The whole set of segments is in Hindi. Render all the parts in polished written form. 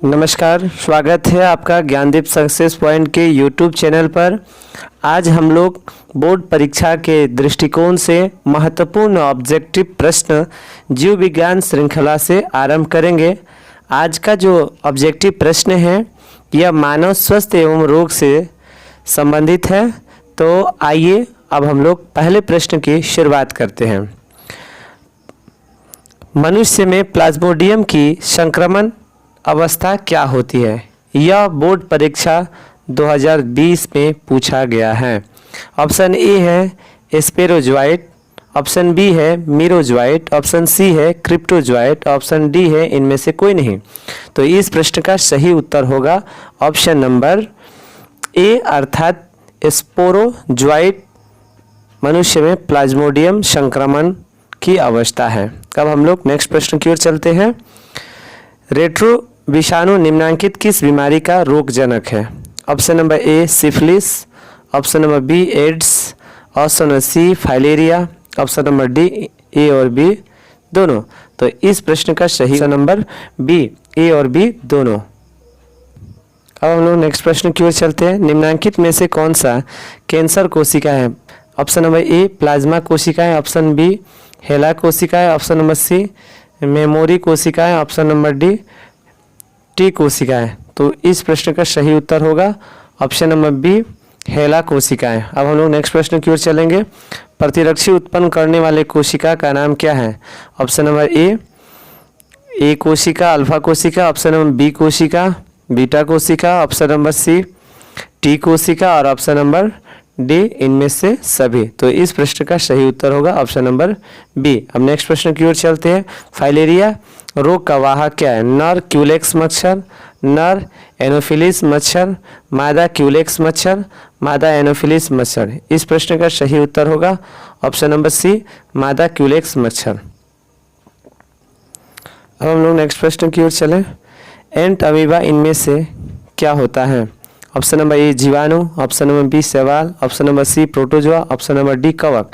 नमस्कार, स्वागत है आपका ज्ञानदीप सक्सेस पॉइंट के यूट्यूब चैनल पर। आज हम लोग बोर्ड परीक्षा के दृष्टिकोण से महत्वपूर्ण ऑब्जेक्टिव प्रश्न जीव विज्ञान श्रृंखला से आरंभ करेंगे। आज का जो ऑब्जेक्टिव प्रश्न है यह मानव स्वास्थ्य एवं रोग से संबंधित है। तो आइए अब हम लोग पहले प्रश्न की शुरुआत करते हैं। मनुष्य में प्लाज्मोडियम की संक्रमण अवस्था क्या होती है? यह बोर्ड परीक्षा 2020 में पूछा गया है। ऑप्शन ए है स्पेरोजोइट, ऑप्शन बी है मीरोजोइट, ऑप्शन सी है क्रिप्टोजोइट, ऑप्शन डी है इनमें से कोई नहीं। तो इस प्रश्न का सही उत्तर होगा ऑप्शन नंबर ए अर्थात स्पोरोजोइट मनुष्य में प्लाज्मोडियम संक्रमण की अवस्था है। अब हम लोग नेक्स्ट प्रश्न की ओर चलते हैं। रेट्रो विषाणु निम्नलिखित किस बीमारी का रोगजनक है? Option number A syphilis, option number B AIDS, option number C filaria, option number D A और बी दोनों। तो इस प्रश्न का सही ऑप्शन नंबर बी ए और बी दोनों। अब हम लोग नेक्स्ट प्रश्न की ओर चलते हैं। निम्नलिखित में से कौन सा कैंसर कोशिका है? ऑप्शन नंबर ए प्लाज्मा कोशिकाएं, ऑप्शन बी हेला कोशिकाएं, ऑप्शन नंबर सी मेमोरी कोशिकाएं, ऑप्शन नंबर डी टी कोशिकाएं। तो इस प्रश्न का सही उत्तर होगा ऑप्शन नंबर बी हेला कोशिकाएं। अब हम लोग नेक्स्ट प्रश्न की ओर चलेंगे। प्रतिरक्षी उत्पन्न करने वाले कोशिका का नाम क्या है? ऑप्शन नंबर ए कोशिका, अल्फा कोशिका, ऑप्शन नंबर बी कोशिका, बीटा कोशिका, ऑप्शन नंबर सी टी कोशिका और ऑप्शन नंबर डी इनमें से सभी। तो इस प्रश्न का सही उत्तर होगा ऑप्शन नंबर बी। अब नेक्स्ट प्रश्न की ओर चलते हैं। फाइलेरिया रोग का वाहक क्या है? नर क्यूलेक्स मच्छर, नर एनोफिलिस मच्छर, मादा क्यूलेक्स मच्छर, मादा एनोफिलिस मच्छर। इस प्रश्न का सही उत्तर होगा ऑप्शन नंबर सी मादा क्यूलेक्स मच्छर। अब हम लोग नेक्स्ट प्रश्न की ओर चलें। एंट अमीबा इनमें से क्या होता है? ऑप्शन नंबर ए जीवाणु, ऑप्शन नंबर बी शैवाल, option number C protozoa, option number D कवक।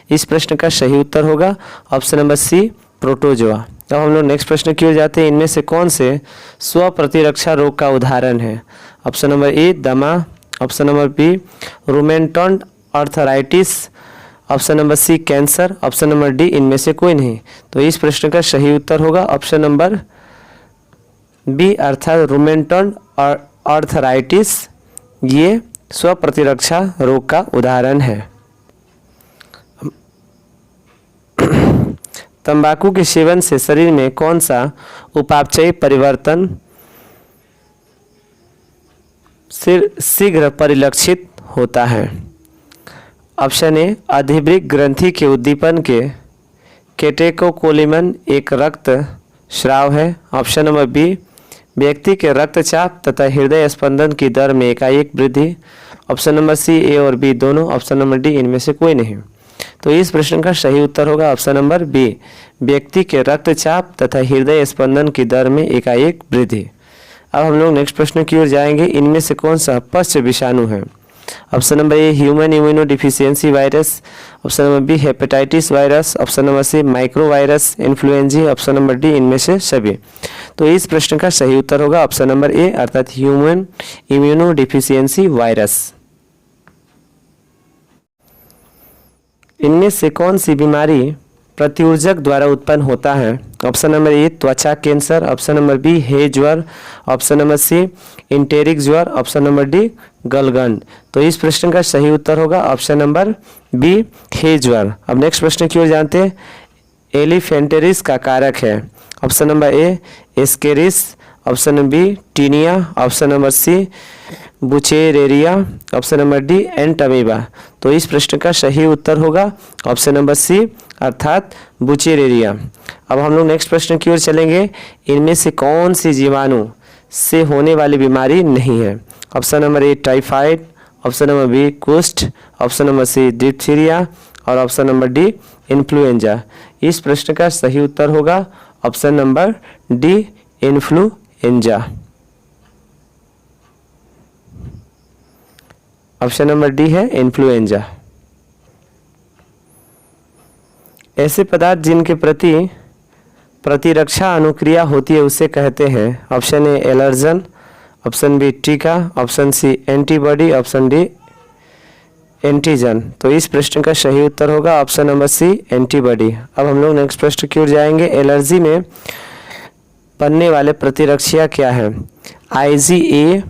इस प्रश्न का सही उत्तर होगा ऑप्शन नंबर सी प्रोटोजोआ। अब हम लोग नेक्स्ट प्रश्न की ओर जाते हैं। इनमें से कौन से स्व प्रतिरक्षा रोग का उदाहरण है? ऑप्शन नंबर ए दमा, option number B rheumatoid arthritis, option number C cancer, option number D इनमें से कोई नहीं। तो इस प्रश्न का सही उत्तर होगा ऑप्शन नंबर बी अर्थात रूमेटॉइड आर्थराइटिस। ये स्व प्रतिरक्षा रोग का उदाहरण है। तंबाकू के सेवन से शरीर में कौन सा उपापचयी परिवर्तन शीघ्र परिलक्षित होता है? ऑप्शन ए अधिवृक्क ग्रंथि के उद्दीपन के कैटेकोकोलिमन एक रक्त स्राव है, ऑप्शन नंबर बी व्यक्ति के रक्तचाप तथा हृदय स्पंदन की दर में एकाएक वृद्धि, ऑप्शन नंबर सी ए और बी दोनों, ऑप्शन नंबर डी इनमें से कोई नहीं। तो इस प्रश्न का सही उत्तर होगा ऑप्शन नंबर बी व्यक्ति के रक्तचाप तथा हृदय स्पंदन की दर में एकाएक वृद्धि। अब हम लोग नेक्स्ट प्रश्न की ओर जाएंगे। इनमें से कौन सा पश्च विषाणु है? Option number A human immunodeficiency virus, option number B hepatitis virus, option number C micro virus influenza, option number D इनमें से सभी। तो इस प्रश्न का सही उत्तर होगा ऑप्शन नंबर ए अर्थात ह्यूमन इम्यूनो डिफिशियंसी वायरस। इनमें से कौन सी बीमारी प्रतिऊर्जक द्वारा उत्पन्न होता है? ऑप्शन नंबर ए त्वचा कैंसर, ऑप्शन नंबर बी हे ज्वर, ऑप्शन नंबर सी इंटेरिक ज्वर, ऑप्शन नंबर डी गलगंड। तो इस प्रश्न का सही उत्तर होगा ऑप्शन नंबर बी हे ज्वर। अब नेक्स्ट प्रश्न की ओर जानते हैं। एलिफेंटेरिस का कारक है? Option number A ascaris, option number B taenia, option number C wuchereria, option number D entamoeba. तो इस प्रश्न का सही उत्तर होगा ऑप्शन नंबर सी अर्थात बुचेरेरिया। अब हम लोग नेक्स्ट प्रश्न की ओर चलेंगे। इनमें से कौन सी जीवाणु से होने वाली बीमारी नहीं है? Option number A typhoid, option number B कुष्ठ, ऑप्शन नंबर सी डिप्थीरिया और ऑप्शन नंबर डी इन्फ्लुएंजा। इस प्रश्न का सही उत्तर होगा option number D influenza. Option number D है इन्फ्लुएंजा। ऐसे पदार्थ जिनके प्रति प्रतिरक्षा अनुक्रिया होती है उसे कहते हैं। Option A allergen, option B टीका, option C antibody, option D antigen. तो इस प्रश्न का सही उत्तर होगा ऑप्शन नंबर सी एंटीबॉडी। अब हम लोग नेक्स्ट प्रश्न की ओर जाएंगे। एलर्जी में बनने वाले प्रतिरक्षा क्या है? IgA,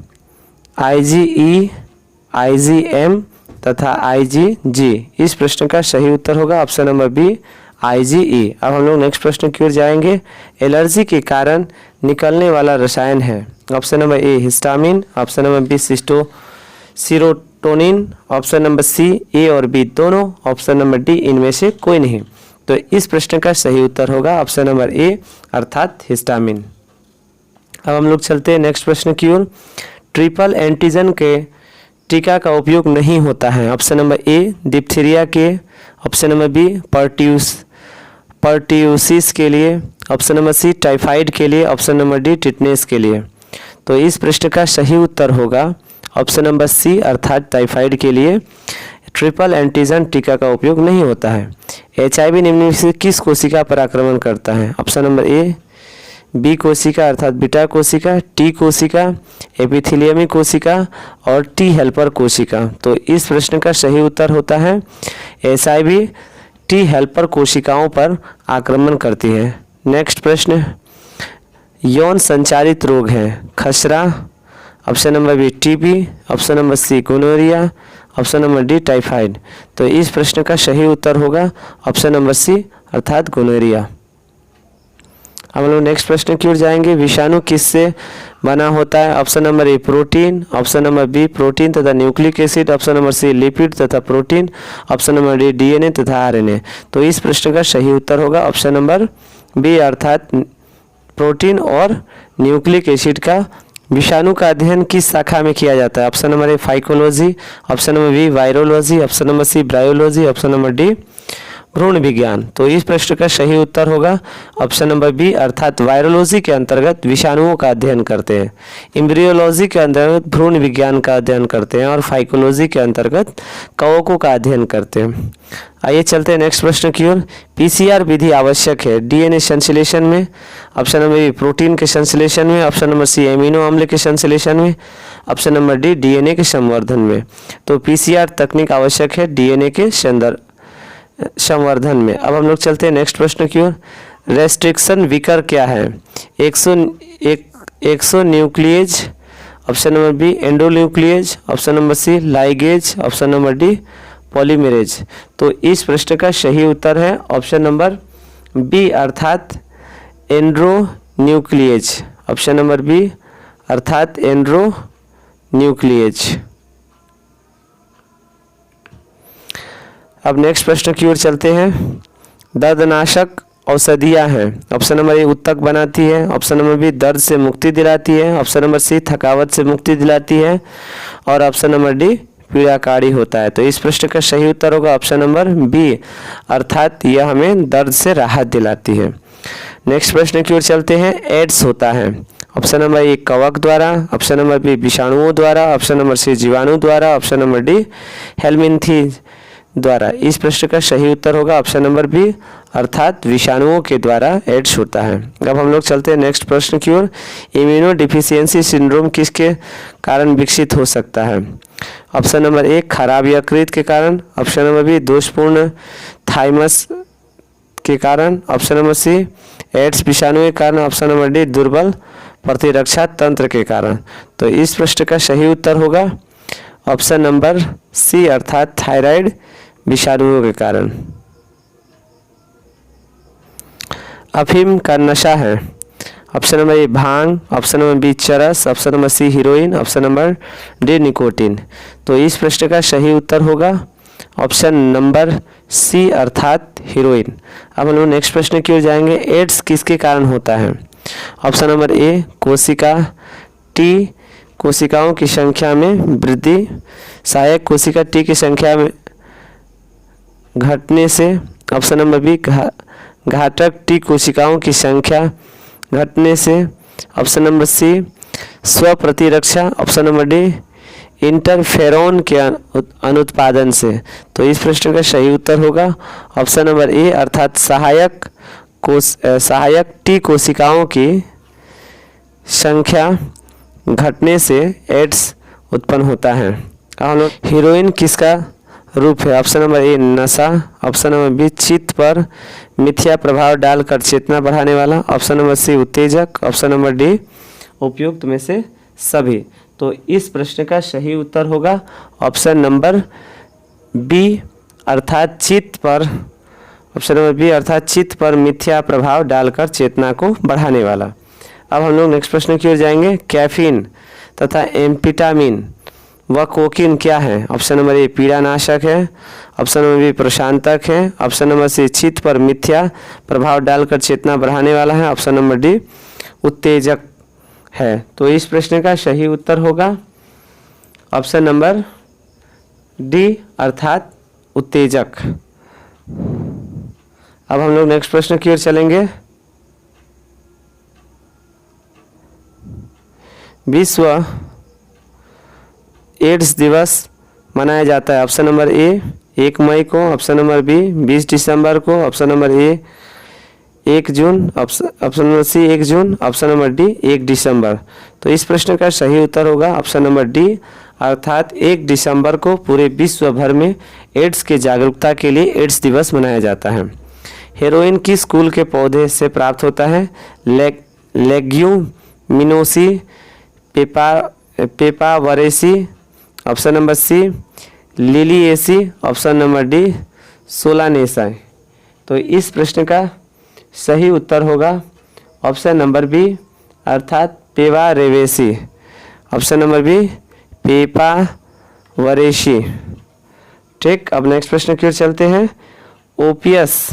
IgE, IgM तथा IgG। इस प्रश्न का सही उत्तर होगा ऑप्शन नंबर बी IgE। अब हम लोग नेक्स्ट प्रश्न की ओर जाएंगे। एलर्जी के कारण निकलने वाला रसायन है। Option number A histamine, option number B serotonin, option number C A और बी दोनों, ऑप्शन नंबर डी इनमें से कोई नहीं। तो इस प्रश्न का सही उत्तर होगा ऑप्शन नंबर ए अर्थात हिस्टामिन। अब हम लोग चलते हैं नेक्स्ट प्रश्न की ओर। ट्रिपल एंटीजन के टीका का उपयोग नहीं होता है। ऑप्शन नंबर ए डिप्थीरिया के, ऑप्शन नंबर बी पर्ट्यूसिस के लिए, ऑप्शन नंबर सी टाइफाइड के लिए, ऑप्शन नंबर डी टिटनेस के लिए। तो इस प्रश्न का सही उत्तर होगा ऑप्शन नंबर सी अर्थात टाइफाइड के लिए ट्रिपल एंटीजन टीका का उपयोग नहीं होता है। HIV निम्न से किस कोशिका पर आक्रमण करता है? ऑप्शन नंबर ए बी कोशिका अर्थात बीटा कोशिका, टी कोशिका, एपिथेलियमी कोशिका और टी हेल्पर कोशिका। तो इस प्रश्न का सही उत्तर होता है HIV टी हेल्पर कोशिकाओं पर आक्रमण करती है। नेक्स्ट प्रश्न, यौन संचारित रोग है। खसरा, option number B TB, option number C gonorrhoea, option number D typhoid. तो इस प्रश्न का सही उत्तर होगा ऑप्शन नंबर सी अर्थात गोनोरिया। हम लोग नेक्स्ट प्रश्न की ओर जाएंगे। विषाणु किससे बना होता है? Option number A protein, option number B protein तथा nucleic acid, option number C lipid तथा protein, option number D DNA तथा RNA। तो इस प्रश्न का सही उत्तर होगा ऑप्शन नंबर बी अर्थात प्रोटीन और न्यूक्लिक एसिड का। विषाणु का अध्ययन किस शाखा में किया जाता है? Option number A phycology, option number B virology, option number C bryology, option number D भ्रूण विज्ञान। तो इस प्रश्न का सही उत्तर होगा ऑप्शन नंबर बी अर्थात वायरोलॉजी के अंतर्गत विषाणुओं का अध्ययन करते हैं, एम्ब्रियोलॉजी के अंतर्गत भ्रूण विज्ञान का अध्ययन करते हैं और फाइकोलॉजी के अंतर्गत कवकों का अध्ययन करते हैं। आइए चलते हैं नेक्स्ट प्रश्न की ओर। PCR विधि आवश्यक है DNA संश्लेषण में, ऑप्शन नंबर बी प्रोटीन के संश्लेषण में, ऑप्शन नंबर सी एमिनो अम्ल के संश्लेषण में, ऑप्शन नंबर डी DNA के संवर्धन में। तो PCR तकनीक आवश्यक है DNA के संवर्धन में। अब हम लोग चलते हैं नेक्स्ट प्रश्न की ओर। रेस्ट्रिक्शन विकर क्या है? 100 nuclease, option number B endonuclease, option number C ligase, option number D polymerase. तो इस प्रश्न का सही उत्तर है ऑप्शन नंबर बी अर्थात एंड्रोन्यूक्लियेज, ऑप्शन नंबर बी अर्थात एंड्रोन्यूक्लियेज। अब नेक्स्ट प्रश्न की ओर चलते हैं। दर्दनाशक औषधियाँ हैं। ऑप्शन नंबर ए उत्तक बनाती है, ऑप्शन नंबर बी दर्द से मुक्ति दिलाती है, ऑप्शन नंबर सी थकावट से मुक्ति दिलाती है और ऑप्शन नंबर डी पीड़ाकारी होता है। तो इस प्रश्न का सही उत्तर होगा ऑप्शन नंबर बी अर्थात यह हमें दर्द से राहत दिलाती है। नेक्स्ट प्रश्न की ओर चलते हैं। एड्स होता है। ऑप्शन नंबर ए कवक द्वारा, ऑप्शन नंबर बी विषाणुओं द्वारा, ऑप्शन नंबर सी जीवाणु द्वारा, ऑप्शन नंबर डी हेलमिंथी द्वारा। इस प्रश्न का सही उत्तर होगा ऑप्शन नंबर बी अर्थात विषाणुओं के द्वारा एड्स होता है। अब हम लोग चलते हैं नेक्स्ट प्रश्न की ओर। इम्यूनो डिफिशियंसी सिंड्रोम किसके कारण विकसित हो सकता है? ऑप्शन नंबर ए खराब यकृत के कारण, ऑप्शन नंबर बी दोषपूर्ण थाइमस के कारण, ऑप्शन नंबर सी एड्स विषाणु के कारण, ऑप्शन नंबर डी दुर्बल प्रतिरक्षा तंत्र के कारण। तो इस प्रश्न का सही उत्तर होगा ऑप्शन नंबर सी अर्थात थायराइड विषाणुओं के कारण। अफीम का नशा है। ऑप्शन नंबर ए भांग, ऑप्शन नंबर बी चरस, option number C heroin, option number D nicotine. तो इस प्रश्न का सही उत्तर होगा ऑप्शन नंबर सी अर्थात हीरोइन। अब हम लोग नेक्स्ट प्रश्न की ओर जाएंगे। एड्स किसके कारण होता है? ऑप्शन नंबर ए कोशिका टी कोशिकाओं की संख्या में वृद्धि, सहायक कोशिका टी की संख्या में घटने से, ऑप्शन नंबर बी घातक टी कोशिकाओं की संख्या घटने से, ऑप्शन नंबर सी स्वप्रतिरक्षा, ऑप्शन नंबर डी इंटरफेरोन के अनुत्पादन से। तो इस प्रश्न का सही उत्तर होगा ऑप्शन नंबर ए अर्थात सहायक सहायक टी कोशिकाओं की संख्या घटने से एड्स उत्पन्न होता है। हम लोग हीरोइन किसका रूप है? ऑप्शन नंबर ए नशा, ऑप्शन नंबर बी चित्त पर मिथ्या प्रभाव डालकर चेतना बढ़ाने वाला, ऑप्शन नंबर सी उत्तेजक, ऑप्शन नंबर डी उपयुक्त में से सभी। तो इस प्रश्न का सही उत्तर होगा ऑप्शन नंबर बी अर्थात चित्त पर, ऑप्शन नंबर बी अर्थात चित्त पर मिथ्या प्रभाव डालकर चेतना को बढ़ाने वाला। अब हम लोग नेक्स्ट प्रश्न की ओर जाएंगे। कैफीन तथा एम्फेटामिन व कोकीन क्या है? ऑप्शन नंबर ए पीड़ानाशक है, ऑप्शन नंबर बी प्रशांतक है, ऑप्शन नंबर सी चित्त पर मिथ्या प्रभाव डालकर चेतना बढ़ाने वाला है, ऑप्शन नंबर डी उत्तेजक है। तो इस प्रश्न का सही उत्तर होगा ऑप्शन नंबर डी अर्थात उत्तेजक। अब हम लोग नेक्स्ट प्रश्न की ओर चलेंगे। विश्व एड्स दिवस मनाया जाता है। ऑप्शन नंबर ए 1 मई को, ऑप्शन नंबर बी 20 दिसंबर को, ऑप्शन नंबर ए 1 जून, ऑप्शन नंबर सी 1 जून, ऑप्शन नंबर डी 1 दिसंबर। तो इस प्रश्न का सही उत्तर होगा ऑप्शन नंबर डी अर्थात 1 दिसंबर को पूरे विश्व भर में एड्स के जागरूकता के लिए एड्स दिवस मनाया जाता है। हेरोइन किस कुल के पौधे से प्राप्त होता है? Leguminosae, papaveraceae, option number C liliaceae, option number D solanaceae. तो इस प्रश्न का सही उत्तर होगा ऑप्शन नंबर बी अर्थात पेवारेवेसी, ऑप्शन नंबर बी पेपावरेसी। ठीक, अब नेक्स्ट प्रश्न की ओर चलते हैं। ओपियस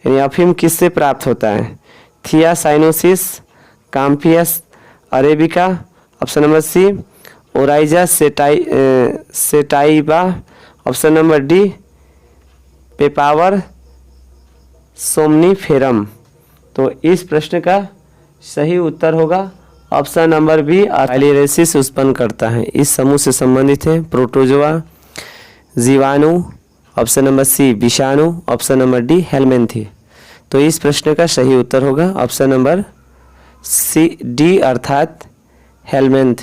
यानी अफीम किससे प्राप्त होता है? Thea sinensis, coffea arabica, option number C oryza sativa, option number D papaver somniferum. तो इस प्रश्न का सही उत्तर होगा ऑप्शन नंबर बी फाइलेरियसिस उत्पन्न करता है। इस समूह से संबंधित है प्रोटोजोआ, जीवाणु, ऑप्शन नंबर सी विषाणु, ऑप्शन नंबर डी हेलमिंथी। तो इस प्रश्न का सही उत्तर होगा ऑप्शन नंबर सी डी अर्थात हेलमिंथ।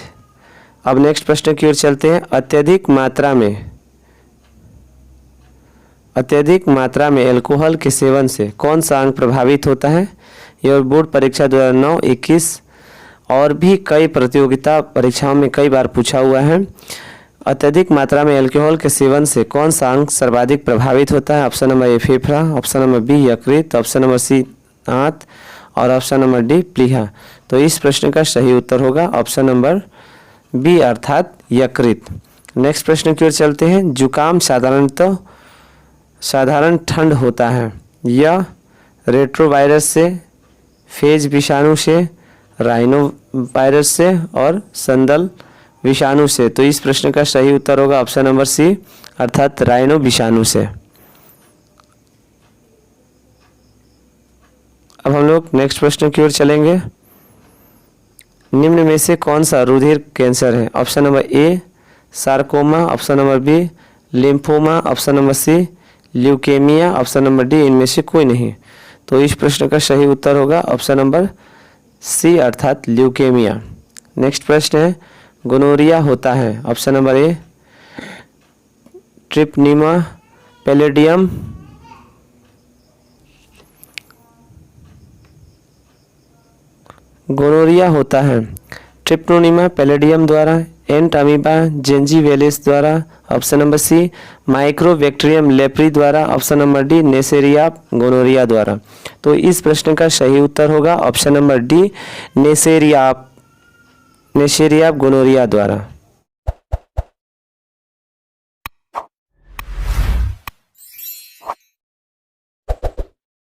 अब नेक्स्ट प्रश्न की ओर चलते हैं। अत्यधिक मात्रा में अल्कोहल के सेवन से कौन सा अंग प्रभावित होता है? यह बोर्ड परीक्षा 2009-21 और भी कई प्रतियोगिता परीक्षाओं में कई बार पूछा हुआ है। अत्यधिक मात्रा में अल्कोहल के सेवन से कौन सा अंग सर्वाधिक प्रभावित होता है? ऑप्शन नंबर ए फेफड़ा, ऑप्शन नंबर बी यकृत, ऑप्शन नंबर सी दांत और ऑप्शन नंबर डी प्लीहा। तो इस प्रश्न का सही उत्तर होगा ऑप्शन नंबर बी अर्थात यकृत। नेक्स्ट प्रश्न की ओर चलते हैं। जुकाम साधारण ठंड होता है। यह रेट्रोवायरस से, फेज विषाणु से, राइनो वायरस से और संदल विषाणु से। तो इस प्रश्न का सही उत्तर होगा ऑप्शन नंबर सी अर्थात राइनो विषाणु से। अब हम लोग नेक्स्ट प्रश्न की ओर चलेंगे। निम्न में से कौन सा रुधिर कैंसर है? Option number A sarcoma, option number B lymphoma, option number C leukaemia, option number D इनमें से कोई नहीं। तो इस प्रश्न का सही उत्तर होगा ऑप्शन नंबर सी अर्थात ल्यूकेमिया। नेक्स्ट प्रश्न है। गोनोरिया होता है। Option number A treponema pallidum, gonorrhoea होता है ट्रिप्नोनिमा पैलेडियम द्वारा, एंट अमीबा जेंजीवेलिस द्वारा, option number C mycobacterium leprae द्वारा, option number D neisseria gonorrhoeae द्वारा। तो इस प्रश्न का सही उत्तर होगा option number D neisseria gonorrhoeae द्वारा।